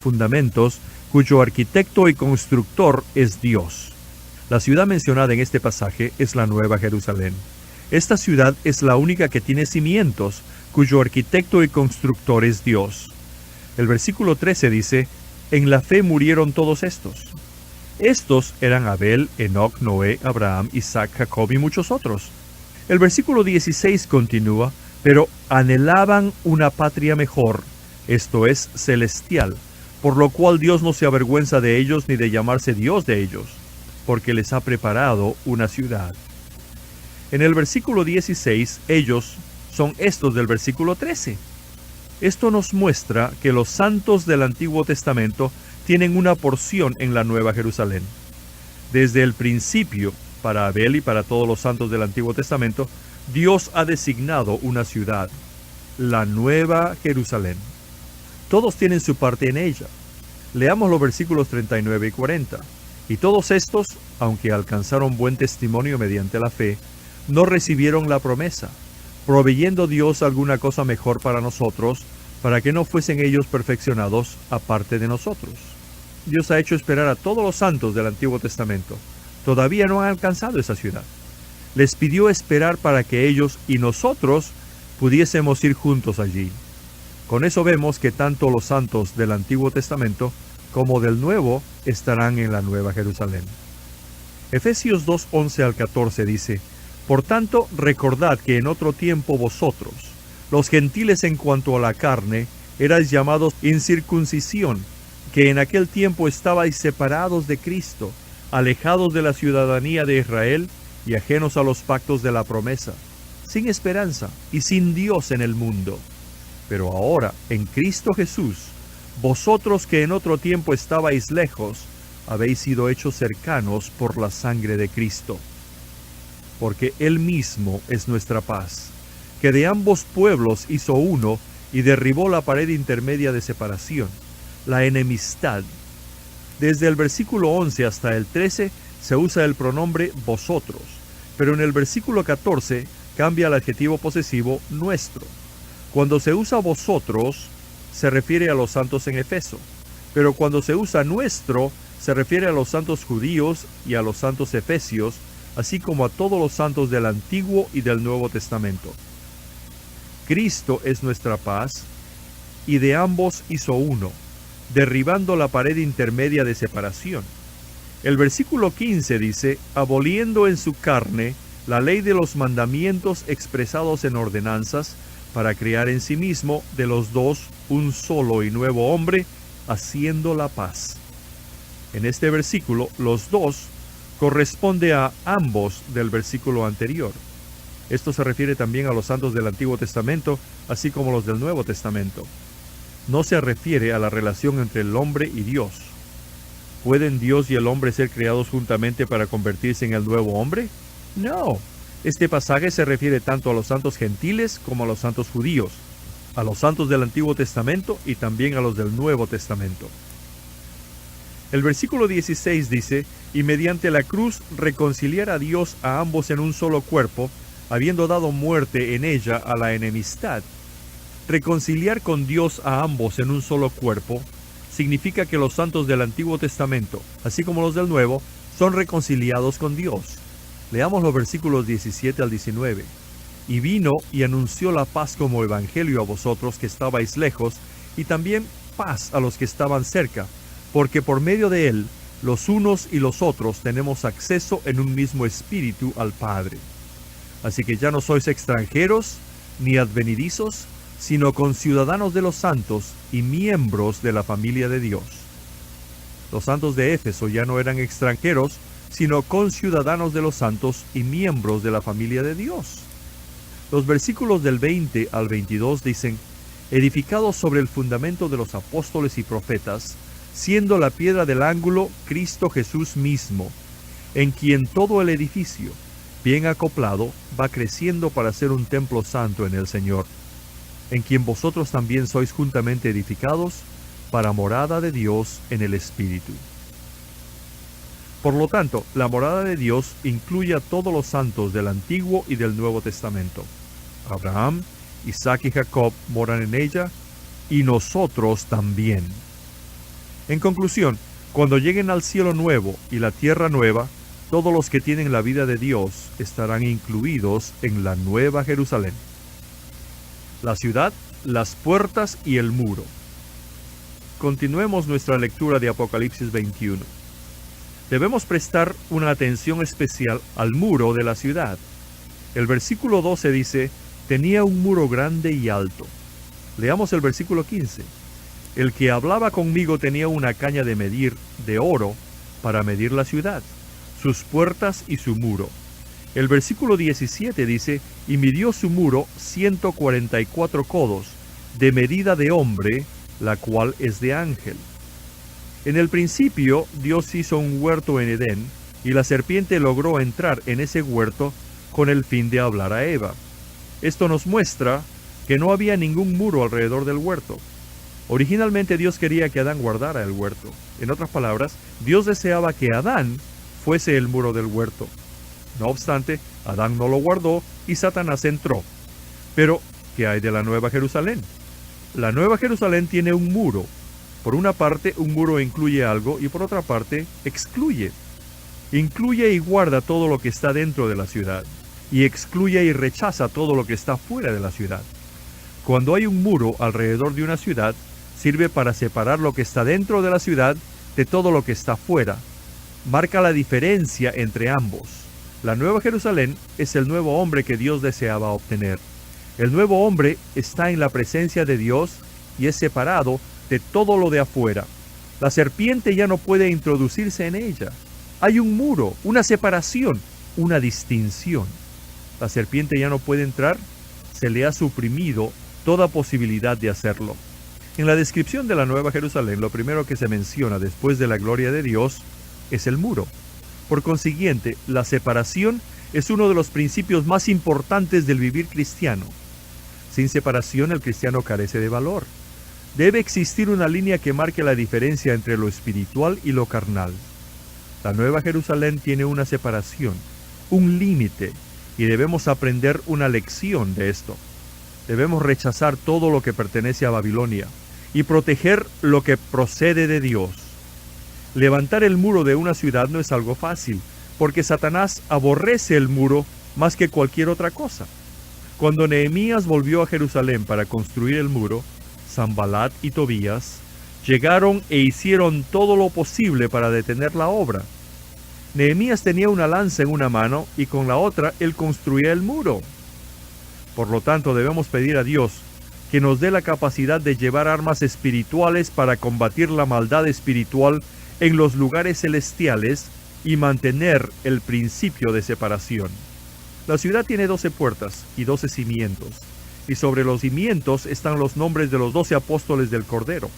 fundamentos, cuyo arquitecto y constructor es Dios. La ciudad mencionada en este pasaje es la Nueva Jerusalén. Esta ciudad es la única que tiene cimientos, cuyo arquitecto y constructor es Dios. El versículo 13 dice, en la fe murieron todos estos. Estos eran Abel, Enoc, Noé, Abraham, Isaac, Jacob y muchos otros. El versículo 16 continúa, pero anhelaban una patria mejor, esto es, celestial, por lo cual Dios no se avergüenza de ellos ni de llamarse Dios de ellos, porque les ha preparado una ciudad. En el versículo 16, ellos son estos del versículo 13. Esto nos muestra que los santos del Antiguo Testamento tienen una porción en la Nueva Jerusalén. Desde el principio, para Abel y para todos los santos del Antiguo Testamento, Dios ha designado una ciudad, la Nueva Jerusalén. Todos tienen su parte en ella. Leamos los versículos 39 y 40. Y todos estos, aunque alcanzaron buen testimonio mediante la fe, no recibieron la promesa, proveyendo Dios alguna cosa mejor para nosotros, para que no fuesen ellos perfeccionados aparte de nosotros. Dios ha hecho esperar a todos los santos del Antiguo Testamento. Todavía no han alcanzado esa ciudad. Les pidió esperar para que ellos y nosotros pudiésemos ir juntos allí. Con eso vemos que tanto los santos del Antiguo Testamento como del Nuevo estarán en la Nueva Jerusalén. Efesios 2, 11 al 14 dice, por tanto, recordad que en otro tiempo vosotros, los gentiles en cuanto a la carne, erais llamados incircuncisión, que en aquel tiempo estabais separados de Cristo, alejados de la ciudadanía de Israel y ajenos a los pactos de la promesa, sin esperanza y sin Dios en el mundo. Pero ahora, en Cristo Jesús, vosotros que en otro tiempo estabais lejos, habéis sido hechos cercanos por la sangre de Cristo. Porque Él mismo es nuestra paz, que de ambos pueblos hizo uno y derribó la pared intermedia de separación, la enemistad. Desde el versículo 11 hasta el 13 se usa el pronombre vosotros, pero en el versículo 14 cambia el adjetivo posesivo nuestro. Cuando se usa vosotros, se refiere a los santos en Efeso, pero cuando se usa nuestro, se refiere a los santos judíos y a los santos efesios, así como a todos los santos del Antiguo y del Nuevo Testamento. Cristo es nuestra paz, y de ambos hizo uno, derribando la pared intermedia de separación. El versículo 15 dice, aboliendo en su carne la ley de los mandamientos expresados en ordenanzas, para crear en sí mismo de los dos un solo y nuevo hombre, haciendo la paz. En este versículo, los dos corresponde a ambos del versículo anterior. Esto se refiere también a los santos del Antiguo Testamento, así como los del Nuevo Testamento. No se refiere a la relación entre el hombre y Dios. ¿Pueden Dios y el hombre ser creados juntamente para convertirse en el nuevo hombre? No. Este pasaje se refiere tanto a los santos gentiles como a los santos judíos, a los santos del Antiguo Testamento y también a los del Nuevo Testamento. El versículo 16 dice, y mediante la cruz reconciliar a Dios a ambos en un solo cuerpo, habiendo dado muerte en ella a la enemistad. Reconciliar con Dios a ambos en un solo cuerpo significa que los santos del Antiguo Testamento, así como los del Nuevo, son reconciliados con Dios. Leamos los versículos 17 al 19. Y vino y anunció la paz como evangelio a vosotros que estabais lejos, y también paz a los que estaban cerca, porque por medio de él, los unos y los otros tenemos acceso en un mismo espíritu al Padre. Así que ya no sois extranjeros ni advenedizos, sino conciudadanos de los santos y miembros de la familia de Dios. Los santos de Éfeso ya no eran extranjeros, sino conciudadanos de los santos y miembros de la familia de Dios. Los versículos del 20 al 22 dicen, edificados sobre el fundamento de los apóstoles y profetas, siendo la piedra del ángulo Cristo Jesús mismo, en quien todo el edificio, bien acoplado, va creciendo para ser un templo santo en el Señor, en quien vosotros también sois juntamente edificados para morada de Dios en el Espíritu. Por lo tanto, la morada de Dios incluye a todos los santos del Antiguo y del Nuevo Testamento. Abraham, Isaac y Jacob moran en ella, y nosotros también. En conclusión, cuando lleguen al cielo nuevo y la tierra nueva, todos los que tienen la vida de Dios estarán incluidos en la Nueva Jerusalén. La ciudad, las puertas y el muro. Continuemos nuestra lectura de Apocalipsis 21. Debemos prestar una atención especial al muro de la ciudad. El versículo 12 dice, tenía un muro grande y alto. Leamos el versículo 15. El que hablaba conmigo tenía una caña de medir de oro para medir la ciudad, sus puertas y su muro. El versículo 17 dice, y midió su muro 144 codos, de medida de hombre, la cual es de ángel. En el principio, Dios hizo un huerto en Edén, y la serpiente logró entrar en ese huerto con el fin de hablar a Eva. Esto nos muestra que no había ningún muro alrededor del huerto. Originalmente Dios quería que Adán guardara el huerto. En otras palabras, Dios deseaba que Adán fuese el muro del huerto. No obstante, Adán no lo guardó y Satanás entró. Pero, ¿qué hay de la Nueva Jerusalén? La Nueva Jerusalén tiene un muro. Por una parte, un muro incluye algo y por otra parte, excluye. Incluye y guarda todo lo que está dentro de la ciudad, y excluye y rechaza todo lo que está fuera de la ciudad. Cuando hay un muro alrededor de una ciudad, sirve para separar lo que está dentro de la ciudad de todo lo que está fuera. Marca la diferencia entre ambos. La Nueva Jerusalén es el nuevo hombre que Dios deseaba obtener. El nuevo hombre está en la presencia de Dios y es separado de todo lo de afuera. La serpiente ya no puede introducirse en ella. Hay un muro, una separación, una distinción. La serpiente ya no puede entrar, se le ha suprimido toda posibilidad de hacerlo. En la descripción de la Nueva Jerusalén, lo primero que se menciona después de la gloria de Dios es el muro. Por consiguiente, la separación es uno de los principios más importantes del vivir cristiano. Sin separación, el cristiano carece de valor. Debe existir una línea que marque la diferencia entre lo espiritual y lo carnal. La Nueva Jerusalén tiene una separación, un límite, y debemos aprender una lección de esto. Debemos rechazar todo lo que pertenece a Babilonia y proteger lo que procede de Dios. Levantar el muro de una ciudad no es algo fácil, porque Satanás aborrece el muro más que cualquier otra cosa. Cuando Nehemías volvió a Jerusalén para construir el muro, Sanbalat y Tobías llegaron e hicieron todo lo posible para detener la obra. Nehemías tenía una lanza en una mano y con la otra él construía el muro. Por lo tanto, debemos pedir a Dios que nos dé la capacidad de llevar armas espirituales para combatir la maldad espiritual en los lugares celestiales y mantener el principio de separación. La ciudad tiene 12 puertas y 12 cimientos, y sobre los cimientos están los nombres de los 12 apóstoles del Cordero.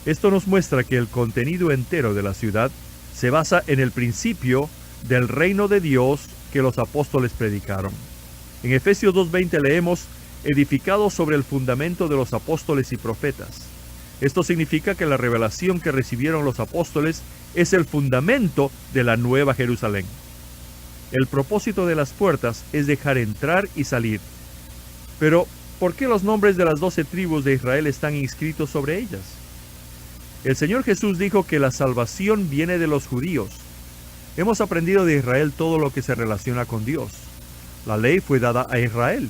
Esto nos muestra que el contenido entero de la ciudad se basa en el principio del reino de Dios que los apóstoles predicaron. En Efesios 2:20 leemos, edificado sobre el fundamento de los apóstoles y profetas. Esto significa que la revelación que recibieron los apóstoles es el fundamento de la Nueva Jerusalén. El propósito de las puertas es dejar entrar y salir. Pero, ¿por qué los nombres de las 12 tribus de Israel están inscritos sobre ellas? El Señor Jesús dijo que la salvación viene de los judíos. Hemos aprendido de Israel todo lo que se relaciona con Dios. La ley fue dada a Israel.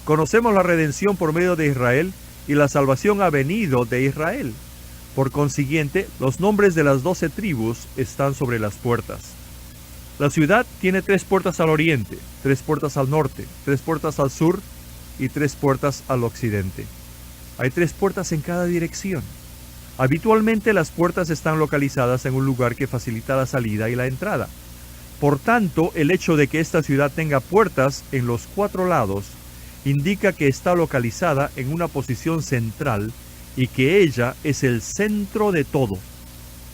Conocemos la redención por medio de Israel y la salvación ha venido de Israel. Por consiguiente, los nombres de las 12 tribus están sobre las puertas. La ciudad tiene 3 puertas al oriente, 3 puertas al norte, 3 puertas al sur y 3 puertas al occidente. Hay 3 puertas en cada dirección. Habitualmente las puertas están localizadas en un lugar que facilita la salida y la entrada. Por tanto, el hecho de que esta ciudad tenga puertas en los 4 lados indica que está localizada en una posición central y que ella es el centro de todo.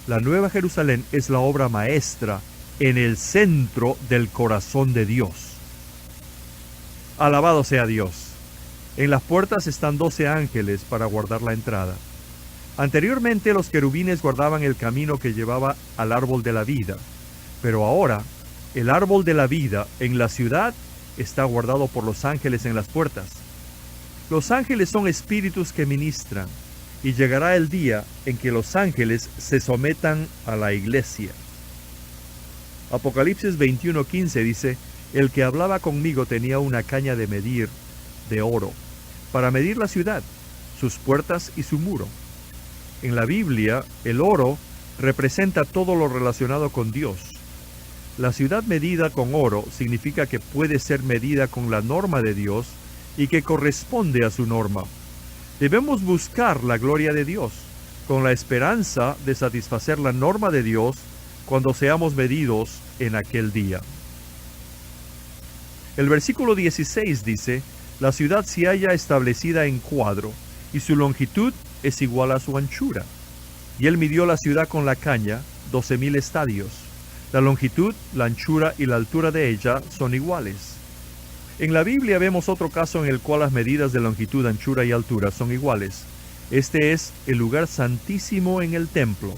La Nueva Jerusalén es la obra maestra en el centro del corazón de Dios. Alabado sea Dios. En las puertas están 12 ángeles para guardar la entrada. Anteriormente los querubines guardaban el camino que llevaba al árbol de la vida, pero ahora el árbol de la vida en la ciudad está guardado por los ángeles en las puertas. Los ángeles son espíritus que ministran. y llegará el día en que los ángeles se sometan a la iglesia. Apocalipsis 21:15 dice: el que hablaba conmigo tenía una caña de medir de oro, para medir la ciudad, sus puertas y su muro. En la Biblia, el oro representa todo lo relacionado con Dios. La ciudad medida con oro significa que puede ser medida con la norma de Dios y que corresponde a su norma. Debemos buscar la gloria de Dios, con la esperanza de satisfacer la norma de Dios cuando seamos medidos en aquel día. El versículo 16 dice: la ciudad se halla establecida en cuadro, y su longitud es igual a su anchura. Y él midió la ciudad con la caña, 12,000 estadios. La longitud, la anchura y la altura de ella son iguales. En la Biblia vemos otro caso en el cual las medidas de longitud, anchura y altura son iguales. Este es el lugar santísimo en el templo.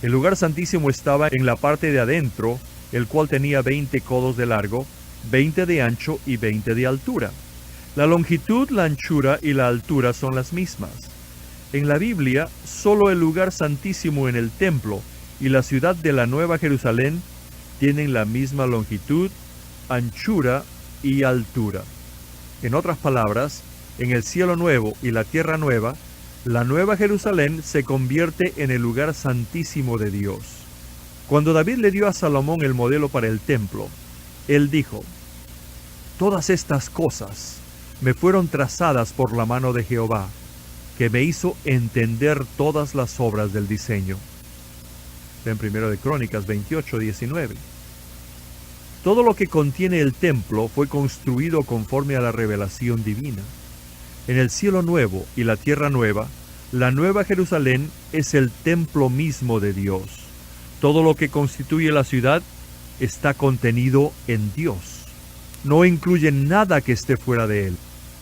El lugar santísimo estaba en la parte de adentro, el cual tenía 20 codos de largo, 20 de ancho y 20 de altura. La longitud, la anchura y la altura son las mismas. En la Biblia, solo el lugar santísimo en el templo y la ciudad de la Nueva Jerusalén tienen la misma longitud, anchura y altura. En otras palabras, en el cielo nuevo y la tierra nueva, la Nueva Jerusalén se convierte en el lugar santísimo de Dios. Cuando David le dio a Salomón el modelo para el templo, él dijo: todas estas cosas me fueron trazadas por la mano de Jehová, que me hizo entender todas las obras del diseño. En 1 de Crónicas 28:19. Todo lo que contiene el templo fue construido conforme a la revelación divina. En el cielo nuevo y la tierra nueva, la Nueva Jerusalén es el templo mismo de Dios. Todo lo que constituye la ciudad está contenido en Dios. No incluye nada que esté fuera de él.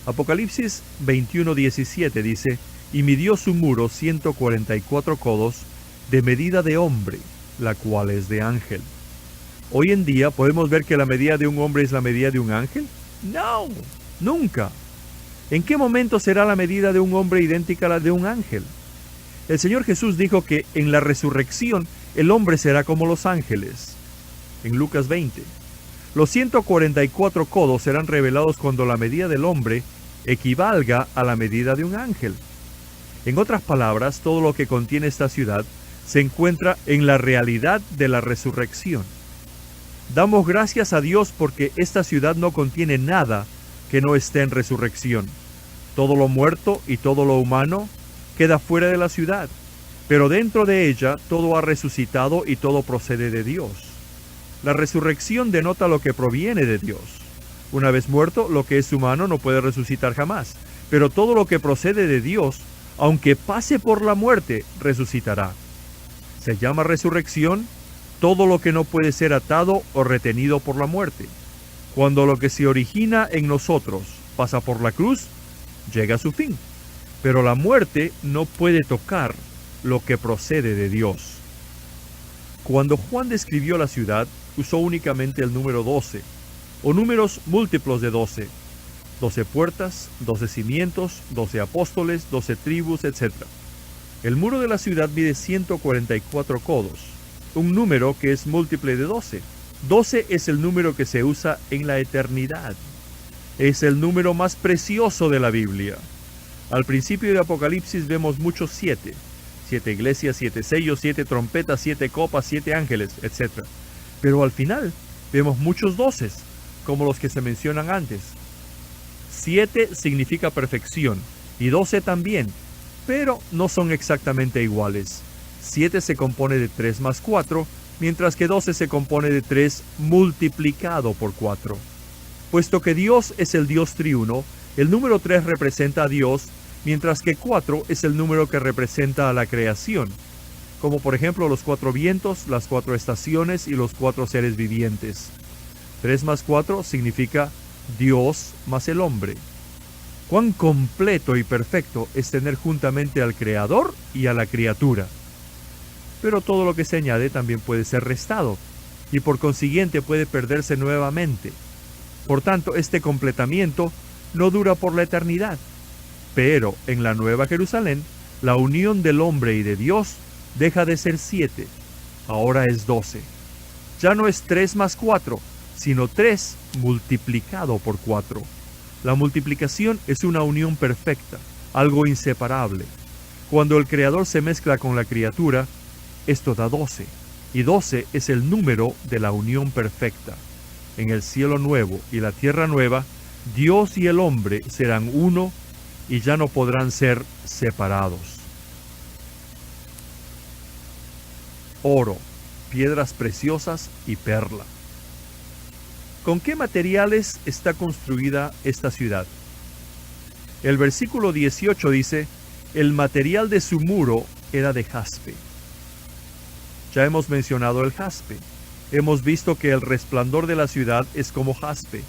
Apocalipsis 21:17 dice: y midió su muro 144 codos, de medida de hombre, la cual es de ángel. Hoy en día, ¿podemos ver que la medida de un hombre es la medida de un ángel? No, nunca. ¿En qué momento será la medida de un hombre idéntica a la de un ángel? El Señor Jesús dijo que en la resurrección el hombre será como los ángeles. En Lucas 20. Los 144 codos serán revelados cuando la medida del hombre equivalga a la medida de un ángel. En otras palabras, todo lo que contiene esta ciudad se encuentra en la realidad de la resurrección. Damos gracias a Dios porque esta ciudad no contiene nada que no esté en resurrección. Todo lo muerto y todo lo humano queda fuera de la ciudad, pero dentro de ella todo ha resucitado y todo procede de Dios. La resurrección denota lo que proviene de Dios. Una vez muerto, lo que es humano no puede resucitar jamás, pero todo lo que procede de Dios, aunque pase por la muerte, resucitará. Se llama resurrección todo lo que no puede ser atado o retenido por la muerte. Cuando lo que se origina en nosotros pasa por la cruz, llega a su fin. Pero la muerte no puede tocar lo que procede de Dios. Cuando Juan describió la ciudad, usó únicamente el número 12, o números múltiplos de 12. 12 puertas, 12 cimientos, 12 apóstoles, 12 tribus, etc. El muro de la ciudad mide 144 codos, un número que es múltiple de 12. 12 es el número que se usa en la eternidad. Es el número más precioso de la Biblia. Al principio de Apocalipsis vemos muchos 7. 7 iglesias, 7 sellos, 7 trompetas, 7 copas, 7 ángeles, etc. Pero al final vemos muchos 12, como los que se mencionan antes. 7 significa perfección y 12 también, pero no son exactamente iguales. 7 se compone de 3 más 4, mientras que 12 se compone de 3 multiplicado por 4. Puesto que Dios es el Dios triuno, el número 3 representa a Dios, mientras que 4 es el número que representa a la creación, como por ejemplo los 4 vientos, las 4 estaciones y los 4 seres vivientes. 3 más 4 significa Dios más el hombre. Cuán completo y perfecto es tener juntamente al Creador y a la criatura. Pero todo lo que se añade también puede ser restado, y por consiguiente puede perderse nuevamente. Por tanto, este completamiento no dura por la eternidad. Pero en la Nueva Jerusalén, La unión del hombre y de Dios deja de ser 7, ahora es 12. Ya no es 3 más 4, sino 3 multiplicado por 4. La multiplicación es una unión perfecta, algo inseparable. Cuando el Creador se mezcla con la criatura, esto da 12, y 12 es el número de la unión perfecta. En el cielo nuevo y la tierra nueva, Dios y el hombre serán uno y ya no podrán ser separados. Oro, piedras preciosas y perla. ¿Con qué materiales está construida esta ciudad? El versículo 18 dice, el material de su muro era de jaspe. Ya hemos mencionado el jaspe. Hemos visto que el resplandor de la ciudad es como jaspe.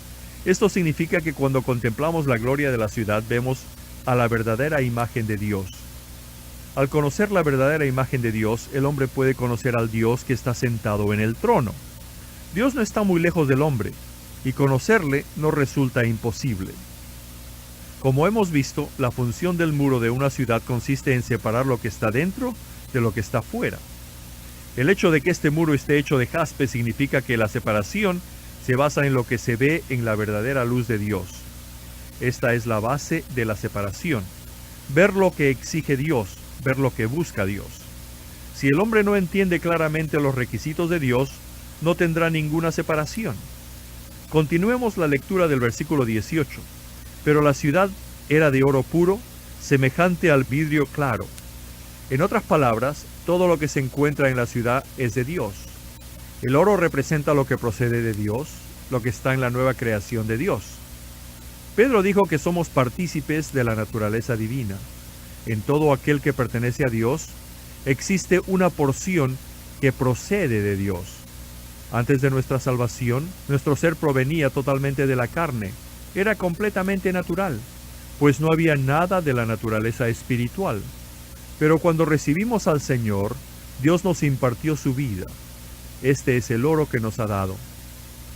Esto significa que cuando contemplamos la gloria de la ciudad vemos a la verdadera imagen de Dios. Al conocer la verdadera imagen de Dios, el hombre puede conocer al Dios que está sentado en el trono. Dios no está muy lejos del hombre, y conocerle no resulta imposible. Como hemos visto, la función del muro de una ciudad consiste en separar lo que está dentro de lo que está fuera. El hecho de que este muro esté hecho de jaspe significa que la separación se basa en lo que se ve en la verdadera luz de Dios. Esta es la base de la separación. Ver lo que exige Dios, ver lo que busca Dios. Si el hombre no entiende claramente los requisitos de Dios, no tendrá ninguna separación. Continuemos la lectura del versículo 18. Pero la ciudad era de oro puro, semejante al vidrio claro. En otras palabras, todo lo que se encuentra en la ciudad es de Dios. El oro representa lo que procede de Dios, lo que está en la nueva creación de Dios. Pedro dijo que somos partícipes de la naturaleza divina. En todo aquel que pertenece a Dios, existe una porción que procede de Dios. Antes de nuestra salvación, nuestro ser provenía totalmente de la carne. Era completamente natural, pues no había nada de la naturaleza espiritual. Pero cuando recibimos al Señor, Dios nos impartió su vida. Este es el oro que nos ha dado.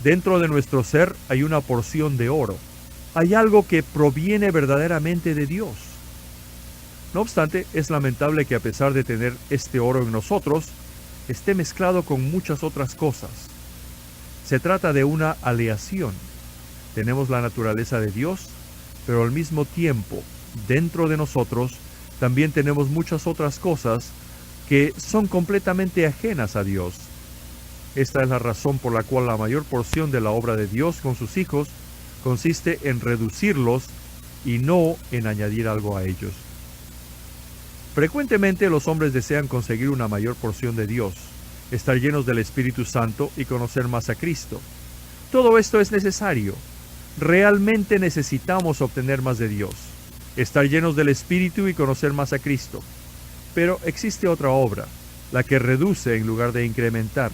Dentro de nuestro ser hay una porción de oro. Hay algo que proviene verdaderamente de Dios. No obstante, es lamentable que a pesar de tener este oro en nosotros, esté mezclado con muchas otras cosas. Se trata de una aleación. Tenemos la naturaleza de Dios, pero al mismo tiempo, dentro de nosotros, también tenemos muchas otras cosas que son completamente ajenas a Dios. Esta es la razón por la cual la mayor porción de la obra de Dios con sus hijos consiste en reducirlos y no en añadir algo a ellos. Frecuentemente los hombres desean conseguir una mayor porción de Dios, estar llenos del Espíritu Santo y conocer más a Cristo. Todo esto es necesario. Realmente necesitamos obtener más de Dios, estar llenos del Espíritu y conocer más a Cristo. Pero existe otra obra, la que reduce en lugar de incrementar.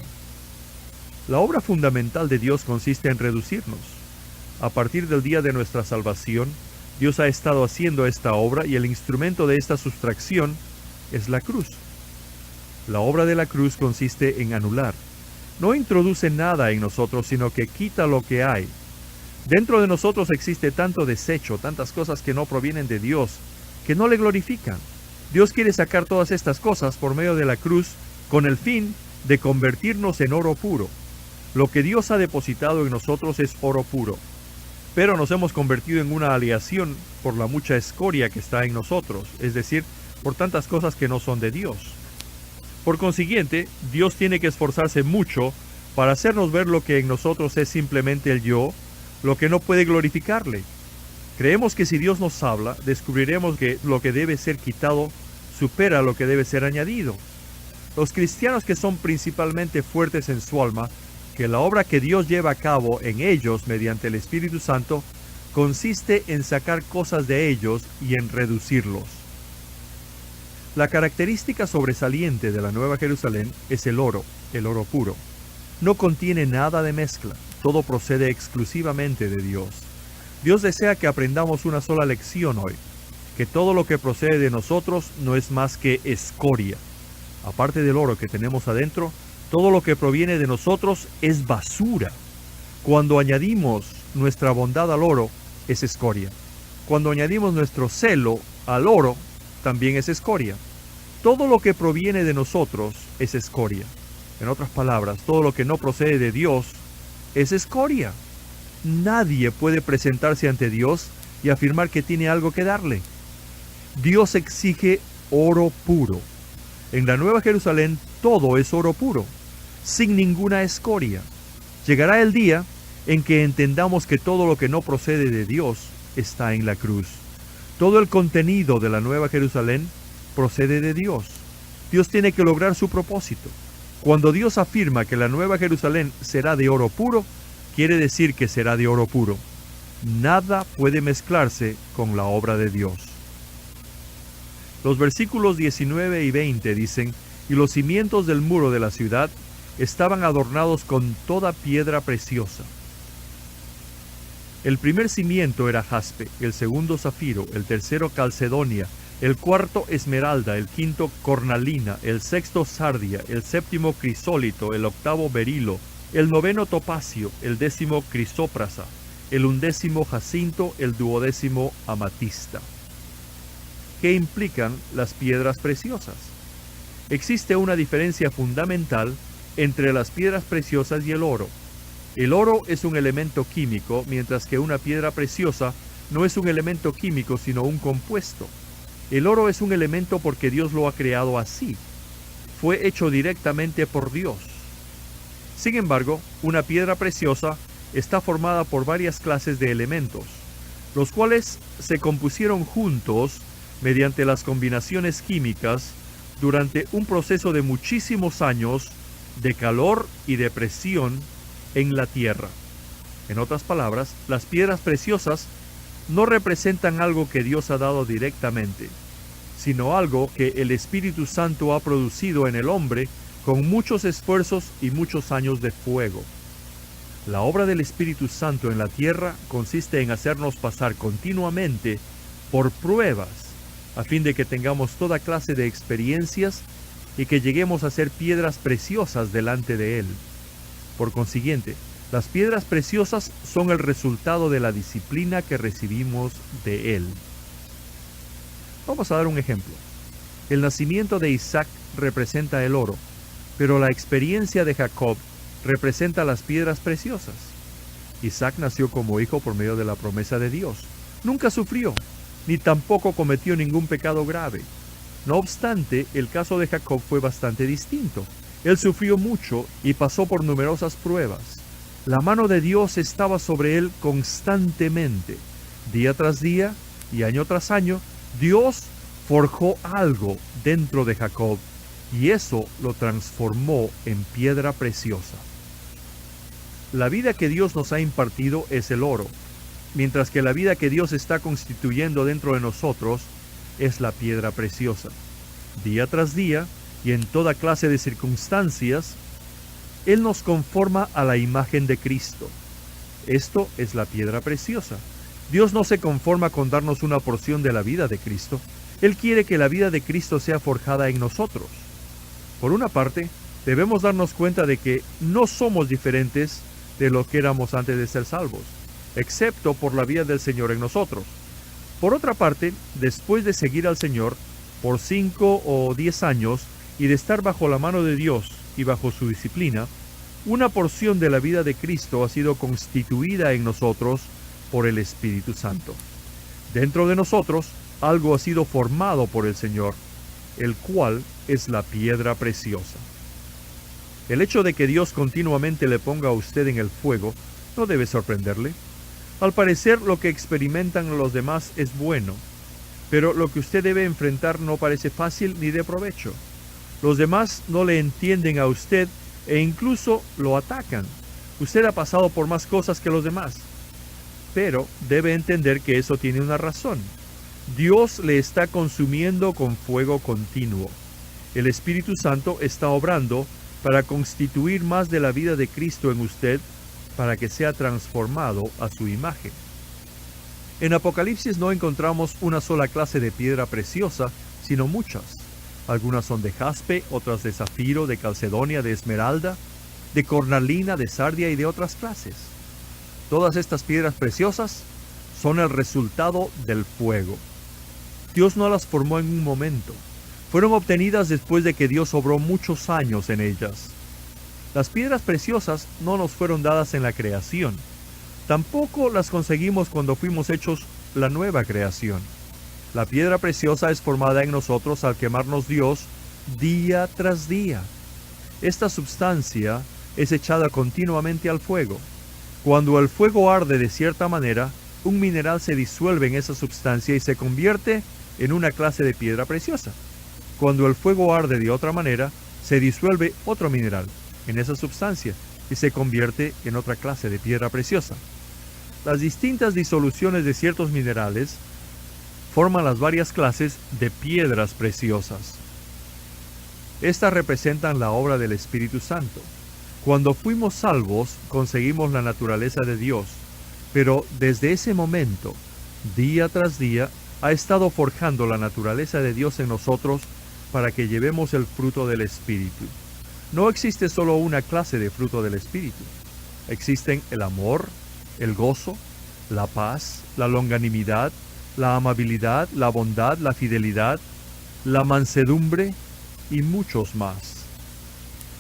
La obra fundamental de Dios consiste en reducirnos. A partir del día de nuestra salvación, Dios ha estado haciendo esta obra y el instrumento de esta sustracción es la cruz. La obra de la cruz consiste en anular. No introduce nada en nosotros, sino que quita lo que hay. Dentro de nosotros existe tanto desecho, tantas cosas que no provienen de Dios, que no le glorifican. Dios quiere sacar todas estas cosas por medio de la cruz con el fin de convertirnos en oro puro. Lo que Dios ha depositado en nosotros es oro puro. Pero nos hemos convertido en una aleación por la mucha escoria que está en nosotros, es decir, por tantas cosas que no son de Dios. Por consiguiente, Dios tiene que esforzarse mucho para hacernos ver lo que en nosotros es simplemente el yo, lo que no puede glorificarle. Creemos que si Dios nos habla, descubriremos que lo que debe ser quitado supera lo que debe ser añadido. Los cristianos que son principalmente fuertes en su alma, que la obra que Dios lleva a cabo en ellos mediante el Espíritu Santo consiste en sacar cosas de ellos y en reducirlos. La característica sobresaliente de la Nueva Jerusalén es el oro puro. No contiene nada de mezcla, todo procede exclusivamente de Dios. Dios desea que aprendamos una sola lección hoy, que todo lo que procede de nosotros no es más que escoria. Aparte del oro que tenemos adentro, todo lo que proviene de nosotros es basura. Cuando añadimos nuestra bondad al oro, es escoria. Cuando añadimos nuestro celo al oro, también es escoria. Todo lo que proviene de nosotros es escoria. En otras palabras, todo lo que no procede de Dios es escoria. Nadie puede presentarse ante Dios y afirmar que tiene algo que darle. Dios exige oro puro. En la Nueva Jerusalén todo es oro puro, sin ninguna escoria. Llegará el día en que entendamos que todo lo que no procede de Dios está en la cruz. Todo el contenido de la Nueva Jerusalén procede de Dios. Dios tiene que lograr su propósito. Cuando Dios afirma que la Nueva Jerusalén será de oro puro, quiere decir que será de oro puro. Nada puede mezclarse con la obra de Dios. Los versículos 19 y 20 dicen: y los cimientos del muro de la ciudad estaban adornados con toda piedra preciosa. El primer cimiento era jaspe, el segundo zafiro, el tercero calcedonia, el cuarto esmeralda, el quinto cornalina, el sexto sardia, el séptimo crisólito, el octavo berilo, el noveno topacio, el décimo crisóprasa, el undécimo jacinto, el duodécimo amatista. ¿Qué implican las piedras preciosas? Existe una diferencia fundamental entre las piedras preciosas y el oro. El oro es un elemento químico, mientras que una piedra preciosa no es un elemento químico, sino un compuesto. El oro es un elemento porque Dios lo ha creado así. Fue hecho directamente por Dios. Sin embargo, una piedra preciosa está formada por varias clases de elementos, los cuales se compusieron juntos mediante las combinaciones químicas durante un proceso de muchísimos años de calor y de presión en la tierra. En otras palabras, las piedras preciosas no representan algo que Dios ha dado directamente, sino algo que el Espíritu Santo ha producido en el hombre con muchos esfuerzos y muchos años de fuego. La obra del Espíritu Santo en la tierra consiste en hacernos pasar continuamente por pruebas, a fin de que tengamos toda clase de experiencias y que lleguemos a ser piedras preciosas delante de Él. Por consiguiente, las piedras preciosas son el resultado de la disciplina que recibimos de Él. Vamos a dar un ejemplo. El nacimiento de Isaac representa el oro, pero la experiencia de Jacob representa las piedras preciosas. Isaac nació como hijo por medio de la promesa de Dios. Nunca sufrió, ni tampoco cometió ningún pecado grave. No obstante, el caso de Jacob fue bastante distinto. Él sufrió mucho y pasó por numerosas pruebas. La mano de Dios estaba sobre él constantemente. Día tras día y año tras año, Dios forjó algo dentro de Jacob y eso lo transformó en piedra preciosa. La vida que Dios nos ha impartido es el oro, mientras que la vida que Dios está constituyendo dentro de nosotros es la piedra preciosa. Día tras día y en toda clase de circunstancias, Él nos conforma a la imagen de Cristo. Esto es la piedra preciosa. Dios no se conforma con darnos una porción de la vida de Cristo. Él quiere que la vida de Cristo sea forjada en nosotros. Por una parte, debemos darnos cuenta de que no somos diferentes de lo que éramos antes de ser salvos, excepto por la vida del Señor en nosotros. Por otra parte, después de seguir al Señor por 5 o 10 años y de estar bajo la mano de Dios y bajo su disciplina, una porción de la vida de Cristo ha sido constituida en nosotros por el Espíritu Santo. Dentro de nosotros, algo ha sido formado por el Señor, el cual es la piedra preciosa. El hecho de que Dios continuamente le ponga a usted en el fuego no debe sorprenderle. Al parecer, lo que experimentan los demás es bueno, pero lo que usted debe enfrentar no parece fácil ni de provecho. Los demás no le entienden a usted e incluso lo atacan. Usted ha pasado por más cosas que los demás, pero debe entender que eso tiene una razón. Dios le está consumiendo con fuego continuo. El Espíritu Santo está obrando para constituir más de la vida de Cristo en usted, para que sea transformado a su imagen. En Apocalipsis no encontramos una sola clase de piedra preciosa, sino muchas. Algunas son de jaspe, otras de zafiro, de calcedonia, de esmeralda, de cornalina, de sardia y de otras clases. Todas estas piedras preciosas son el resultado del fuego. Dios no las formó en un momento. Fueron obtenidas después de que Dios obró muchos años en ellas. Las piedras preciosas no nos fueron dadas en la creación. Tampoco las conseguimos cuando fuimos hechos la nueva creación. La piedra preciosa es formada en nosotros al quemarnos Dios día tras día. Esta sustancia es echada continuamente al fuego. Cuando el fuego arde de cierta manera, un mineral se disuelve en esa sustancia y se convierte en una clase de piedra preciosa. Cuando el fuego arde de otra manera, se disuelve otro mineral en esa sustancia y se convierte en otra clase de piedra preciosa. Las distintas disoluciones de ciertos minerales forman las varias clases de piedras preciosas. Estas representan la obra del Espíritu Santo. Cuando fuimos salvos, conseguimos la naturaleza de Dios, pero desde ese momento, día tras día, ha estado forjando la naturaleza de Dios en nosotros para que llevemos el fruto del Espíritu. No existe solo una clase de fruto del Espíritu. Existen el amor, el gozo, la paz, la longanimidad, la amabilidad, la bondad, la fidelidad, la mansedumbre y muchos más.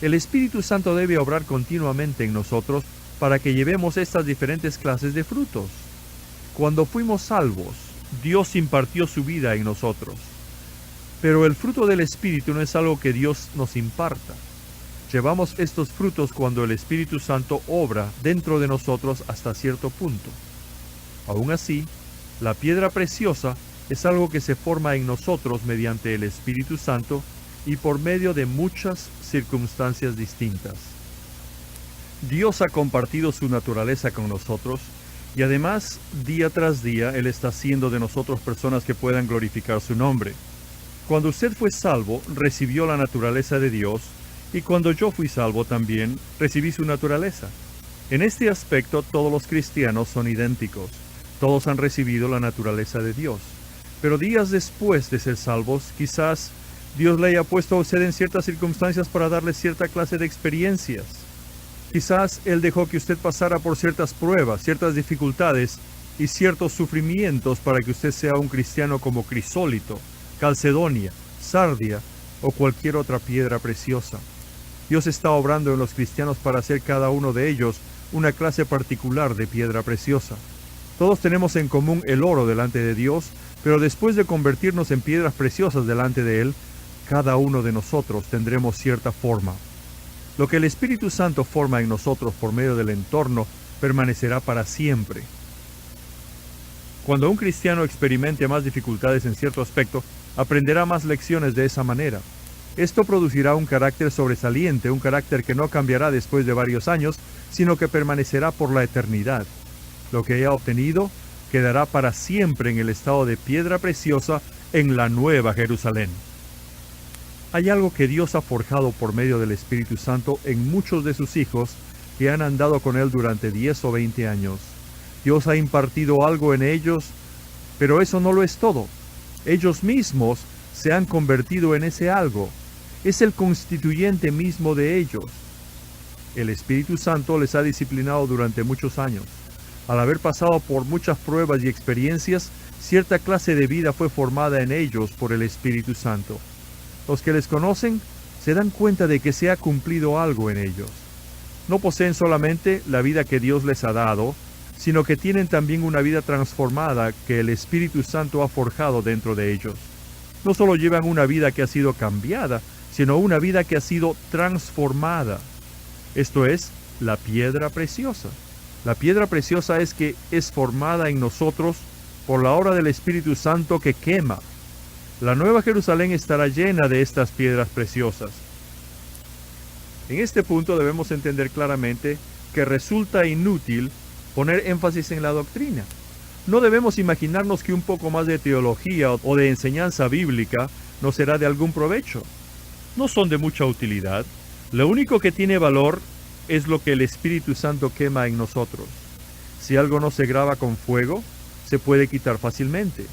El Espíritu Santo debe obrar continuamente en nosotros para que llevemos estas diferentes clases de frutos. Cuando fuimos salvos, Dios impartió su vida en nosotros. Pero el fruto del Espíritu no es algo que Dios nos imparta. Llevamos estos frutos cuando el Espíritu Santo obra dentro de nosotros hasta cierto punto. Aún así, la piedra preciosa es algo que se forma en nosotros mediante el Espíritu Santo y por medio de muchas circunstancias distintas. Dios ha compartido su naturaleza con nosotros y además, día tras día, Él está haciendo de nosotros personas que puedan glorificar su nombre. Cuando usted fue salvo, recibió la naturaleza de Dios, y cuando yo fui salvo también, recibí su naturaleza. En este aspecto, todos los cristianos son idénticos. Todos han recibido la naturaleza de Dios. Pero días después de ser salvos, quizás Dios le haya puesto a usted en ciertas circunstancias para darle cierta clase de experiencias. Quizás Él dejó que usted pasara por ciertas pruebas, ciertas dificultades y ciertos sufrimientos para que usted sea un cristiano como crisólito, calcedonia, sardia o cualquier otra piedra preciosa. Dios está obrando en los cristianos para hacer cada uno de ellos una clase particular de piedra preciosa. Todos tenemos en común el oro delante de Dios, pero después de convertirnos en piedras preciosas delante de Él, cada uno de nosotros tendremos cierta forma. Lo que el Espíritu Santo forma en nosotros por medio del entorno permanecerá para siempre. Cuando un cristiano experimente más dificultades en cierto aspecto, aprenderá más lecciones de esa manera. Esto producirá un carácter sobresaliente, un carácter que no cambiará después de varios años, sino que permanecerá por la eternidad. Lo que haya obtenido quedará para siempre en el estado de piedra preciosa en la Nueva Jerusalén. Hay algo que Dios ha forjado por medio del Espíritu Santo en muchos de sus hijos que han andado con Él durante 10 o 20 años. Dios ha impartido algo en ellos, pero eso no lo es todo. Ellos mismos se han convertido en ese algo. Es el constituyente mismo de ellos. El Espíritu Santo les ha disciplinado durante muchos años. Al haber pasado por muchas pruebas y experiencias, cierta clase de vida fue formada en ellos por el Espíritu Santo. Los que les conocen se dan cuenta de que se ha cumplido algo en ellos. No poseen solamente la vida que Dios les ha dado, sino que tienen también una vida transformada que el Espíritu Santo ha forjado dentro de ellos. No solo llevan una vida que ha sido cambiada, sino una vida que ha sido transformada. Esto es la piedra preciosa. La piedra preciosa es que es formada en nosotros por la obra del Espíritu Santo que quema. La Nueva Jerusalén estará llena de estas piedras preciosas. En este punto debemos entender claramente que resulta inútil poner énfasis en la doctrina. No debemos imaginarnos que un poco más de teología o de enseñanza bíblica nos será de algún provecho. No son de mucha utilidad. Lo único que tiene valor es lo que el Espíritu Santo quema en nosotros. Si algo no se graba con fuego, se puede quitar fácilmente.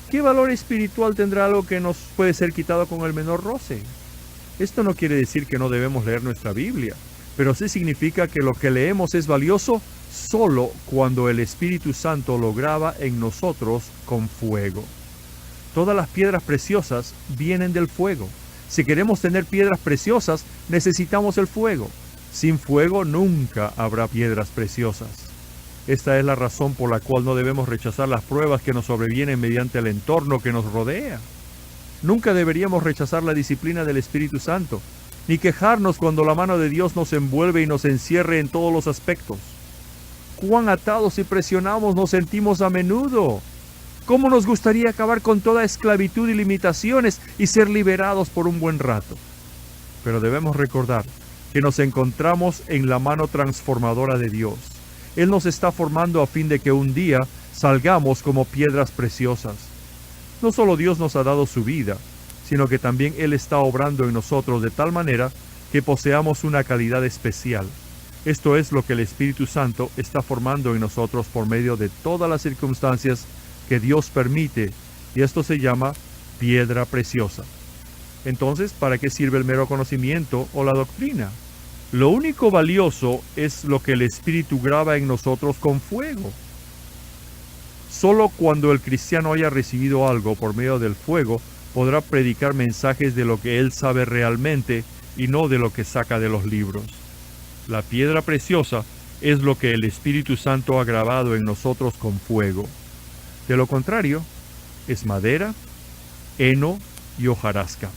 ¿Qué valor espiritual tendrá algo que nos puede ser quitado con el menor roce? Esto no quiere decir que no debemos leer nuestra Biblia, pero sí significa que lo que leemos es valioso solo cuando el Espíritu Santo lo graba en nosotros con fuego. Todas las piedras preciosas vienen del fuego. Si queremos tener piedras preciosas, necesitamos el fuego. Sin fuego nunca habrá piedras preciosas. Esta es la razón por la cual no debemos rechazar las pruebas que nos sobrevienen mediante el entorno que nos rodea. Nunca deberíamos rechazar la disciplina del Espíritu Santo, ni quejarnos cuando la mano de Dios nos envuelve y nos encierre en todos los aspectos. Cuán atados y presionados nos sentimos a menudo. ¿Cómo nos gustaría acabar con toda esclavitud y limitaciones y ser liberados por un buen rato? Pero debemos recordar que nos encontramos en la mano transformadora de Dios. Él nos está formando a fin de que un día salgamos como piedras preciosas. No solo Dios nos ha dado su vida, sino que también Él está obrando en nosotros de tal manera que poseamos una calidad especial. Esto es lo que el Espíritu Santo está formando en nosotros por medio de todas las circunstancias que Dios permite, y esto se llama piedra preciosa. Entonces, ¿para qué sirve el mero conocimiento o la doctrina? Lo único valioso es lo que el Espíritu graba en nosotros con fuego. Solo cuando el cristiano haya recibido algo por medio del fuego, podrá predicar mensajes de lo que él sabe realmente y no de lo que saca de los libros. La piedra preciosa es lo que el Espíritu Santo ha grabado en nosotros con fuego. De lo contrario, es madera, heno y hojarasca.